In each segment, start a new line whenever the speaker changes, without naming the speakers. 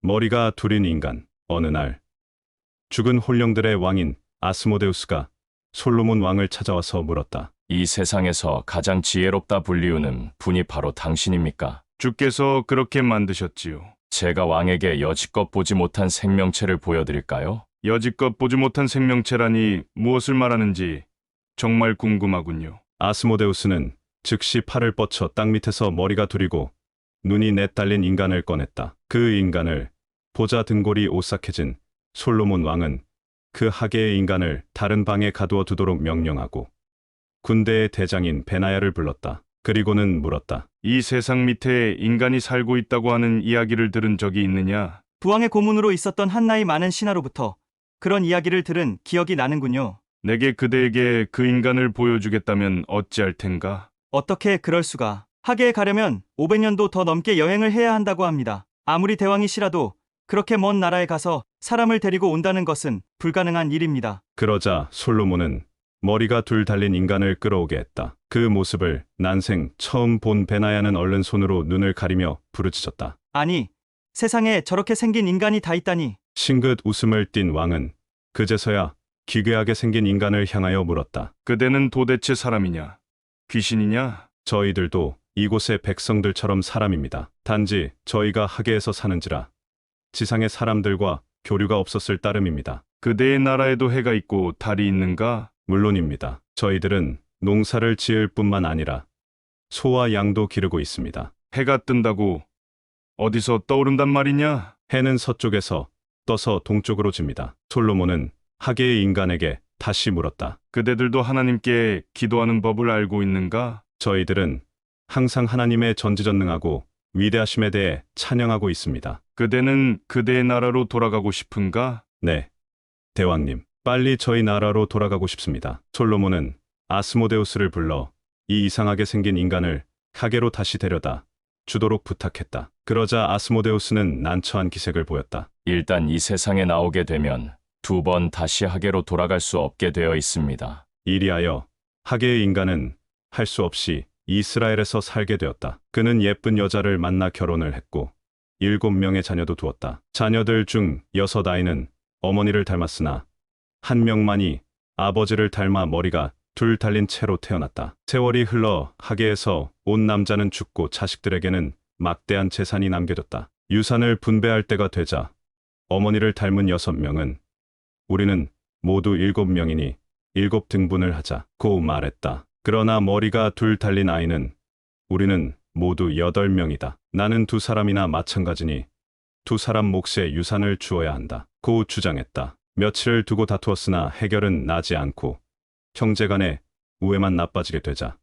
머리가 둘인 인간. 어느 날 죽은 혼령들의 왕인 아스모데우스가 솔로몬 왕을 찾아와서 물었다.
이 세상에서 가장 지혜롭다 불리우는 분이 바로 당신입니까?
주께서 그렇게 만드셨지요.
제가 왕에게 여지껏 보지 못한 생명체를 보여드릴까요?
여지껏 보지 못한 생명체라니 무엇을 말하는지 정말 궁금하군요.
아스모데우스는 즉시 팔을 뻗쳐 땅 밑에서 머리가 둘이고 눈이 넷 달린 인간을 꺼냈다. 그 인간을 보자 등골이 오싹해진 솔로몬 왕은 그 하계의 인간을 다른 방에 가두어 두도록 명령하고 군대의 대장인 베나야를 불렀다. 그리고는 물었다.
이 세상 밑에 인간이 살고 있다고 하는 이야기를 들은 적이 있느냐?
부왕의 고문으로 있었던 한 나이 많은 신하로부터 그런 이야기를 들은 기억이 나는군요.
내게 그대에게 그 인간을 보여주겠다면 어찌할 텐가?
어떻게 그럴 수가. 하계에 가려면 500년도 더 넘게 여행을 해야 한다고 합니다. 아무리 대왕이시라도 그렇게 먼 나라에 가서 사람을 데리고 온다는 것은 불가능한 일입니다.
그러자 솔로몬은 머리가 둘 달린 인간을 끌어오게 했다. 그 모습을 난생 처음 본 베나야는 얼른 손으로 눈을 가리며 부르짖었다.
아니, 세상에 저렇게 생긴 인간이 다 있다니.
싱긋 웃음을 띤 왕은 그제서야 기괴하게 생긴 인간을 향하여 물었다.
그대는 도대체 사람이냐? 귀신이냐?
저희들도 이곳의 백성들처럼 사람입니다. 단지 저희가 하계에서 사는지라 지상의 사람들과 교류가 없었을 따름입니다.
그대의 나라에도 해가 있고 달이 있는가?
물론입니다. 저희들은 농사를 지을 뿐만 아니라 소와 양도 기르고 있습니다.
해가 뜬다고 어디서 떠오른단 말이냐?
해는 서쪽에서 떠서 동쪽으로 집니다. 솔로몬은 하계의 인간에게 다시 물었다.
그대들도 하나님께 기도하는 법을 알고 있는가?
저희들은 항상 하나님의 전지전능하고 위대하심에 대해 찬양하고 있습니다.
그대는 그대의 나라로 돌아가고 싶은가?
네, 대왕님, 빨리 저희 나라로 돌아가고 싶습니다. 솔로몬은 아스모데우스를 불러 이 이상하게 생긴 인간을 하계로 다시 데려다 주도록 부탁했다. 그러자 아스모데우스는 난처한 기색을 보였다.
일단 이 세상에 나오게 되면 2번 다시 하계로 돌아갈 수 없게 되어 있습니다.
이리하여 하계의 인간은 할 수 없이 이스라엘에서 살게 되었다. 그는 예쁜 여자를 만나 결혼을 했고 7명의 자녀도 두었다. 자녀들 중 6아이는 어머니를 닮았으나 한 명만이 아버지를 닮아 머리가 둘 달린 채로 태어났다. 세월이 흘러 하계에서 온 남자는 죽고 자식들에게는 막대한 재산이 남겨졌다. 유산을 분배할 때가 되자 어머니를 닮은 6명은 우리는 모두 7명이니 7등분을 하자고 말했다. 그러나 머리가 둘 달린 아이는 우리는 모두 8명이다. 나는 2사람이나 마찬가지니 2사람 몫의 유산을 주어야 한다. 고 주장했다. 며칠을 두고 다투었으나 해결은 나지 않고 형제간의 우애만 나빠지게 되자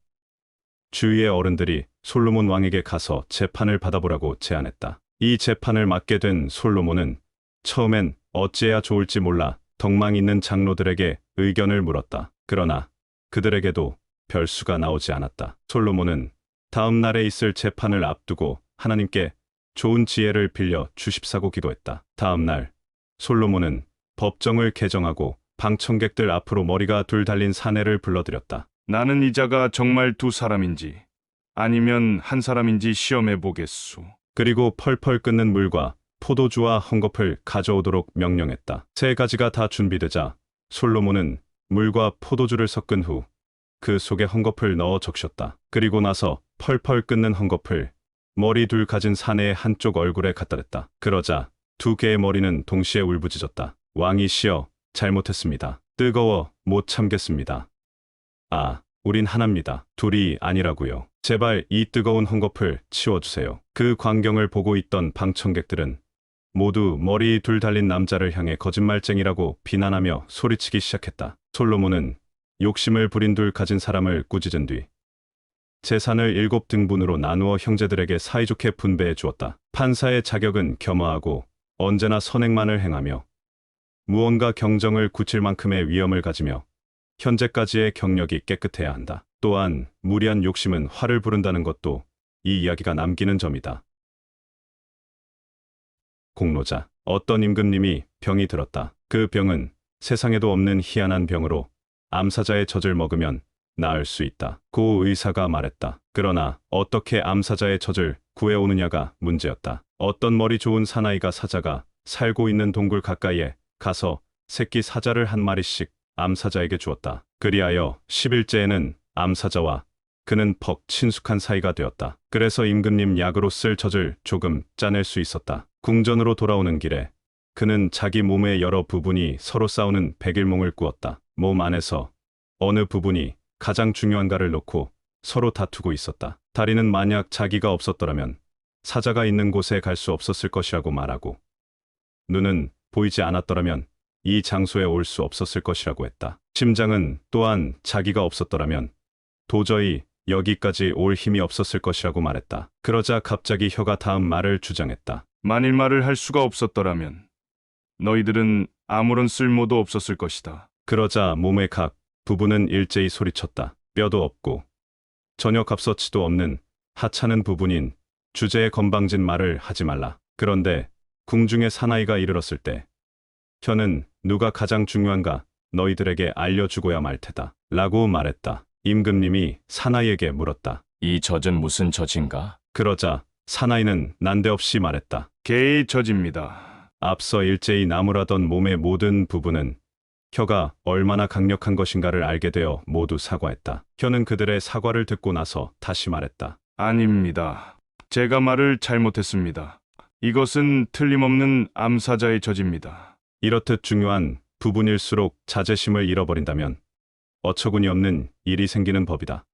주위의 어른들이 솔로몬 왕에게 가서 재판을 받아보라고 제안했다. 이 재판을 맡게 된 솔로몬은 처음엔 어찌해야 좋을지 몰라 덕망 있는 장로들에게 의견을 물었다. 그러나 그들에게도 별수가 나오지 않았다. 솔로몬은 다음 날에 있을 재판을 앞두고 하나님께 좋은 지혜를 빌려 주십사고 기도했다. 다음 날 솔로몬은 법정을 개정하고 방청객들 앞으로 머리가 둘 달린 사내를 불러들였다.
나는 이자가 정말 2사람인지 아니면 1사람인지 시험해 보겠소.
그리고 펄펄 끓는 물과 포도주와 헝겊을 가져오도록 명령했다. 3가지가 다 준비되자 솔로몬은 물과 포도주를 섞은 후 그 속에 헝겊을 넣어 적셨다. 그리고 나서 펄펄 끓는 헝겊을 머리 둘 가진 사내의 한쪽 얼굴에 갖다 댔다. 그러자 2개의 머리는 동시에 울부짖었다. 왕이시여, 잘못했습니다. 뜨거워 못 참겠습니다. 아, 우린 하나입니다. 둘이 아니라고요. 제발 이 뜨거운 헝겊을 치워주세요. 그 광경을 보고 있던 방청객들은 모두 머리 둘 달린 남자를 향해 거짓말쟁이라고 비난하며 소리치기 시작했다. 솔로몬은 욕심을 부린 둘 가진 사람을 꾸짖은 뒤 재산을 7등분으로 나누어 형제들에게 사이좋게 분배해 주었다. 판사의 자격은 겸허하고 언제나 선행만을 행하며 무언가 경정을 굳힐 만큼의 위엄을 가지며 현재까지의 경력이 깨끗해야 한다. 또한 무리한 욕심은 화를 부른다는 것도 이 이야기가 남기는 점이다. 공로자, 어떤 임금님이 병이 들었다. 그 병은 세상에도 없는 희한한 병으로 암사자의 젖을 먹으면 나을 수 있다. 고 의사가 말했다. 그러나 어떻게 암사자의 젖을 구해오느냐가 문제였다. 어떤 머리 좋은 사나이가 사자가 살고 있는 동굴 가까이에 가서 새끼 사자를 한 마리씩 암사자에게 주었다. 그리하여 10일째에는 암사자와 그는 퍽 친숙한 사이가 되었다. 그래서 임금님 약으로 쓸 젖을 조금 짜낼 수 있었다. 궁전으로 돌아오는 길에 그는 자기 몸의 여러 부분이 서로 싸우는 백일몽을 꾸었다. 몸 안에서 어느 부분이 가장 중요한가를 놓고 서로 다투고 있었다. 다리는 만약 자기가 없었더라면 사자가 있는 곳에 갈 수 없었을 것이라고 말하고, 눈은 보이지 않았더라면 이 장소에 올 수 없었을 것이라고 했다. 심장은 또한 자기가 없었더라면 도저히 여기까지 올 힘이 없었을 것이라고 말했다. 그러자 갑자기 혀가 다음 말을 주장했다.
만일 말을 할 수가 없었더라면 너희들은 아무런 쓸모도 없었을 것이다.
그러자 몸의 각 부분은 일제히 소리쳤다. 뼈도 없고 전혀 값어치도 없는 하찮은 부분인 주제에 건방진 말을 하지 말라. 그런데 궁중의 사나이가 이르렀을 때 혀는 누가 가장 중요한가 너희들에게 알려주고야 말 테다. 라고 말했다. 임금님이 사나이에게 물었다.
이 젖은 무슨 젖인가?
그러자 사나이는 난데없이 말했다.
개의 젖입니다.
앞서 일제히 나무라던 몸의 모든 부분은 혀가 얼마나 강력한 것인가를 알게 되어 모두 사과했다. 혀는 그들의 사과를 듣고 나서 다시 말했다.
아닙니다. 제가 말을 잘못했습니다. 이것은 틀림없는 암사자의 젖입니다.
이렇듯 중요한 부분일수록 자제심을 잃어버린다면 어처구니 없는 일이 생기는 법이다.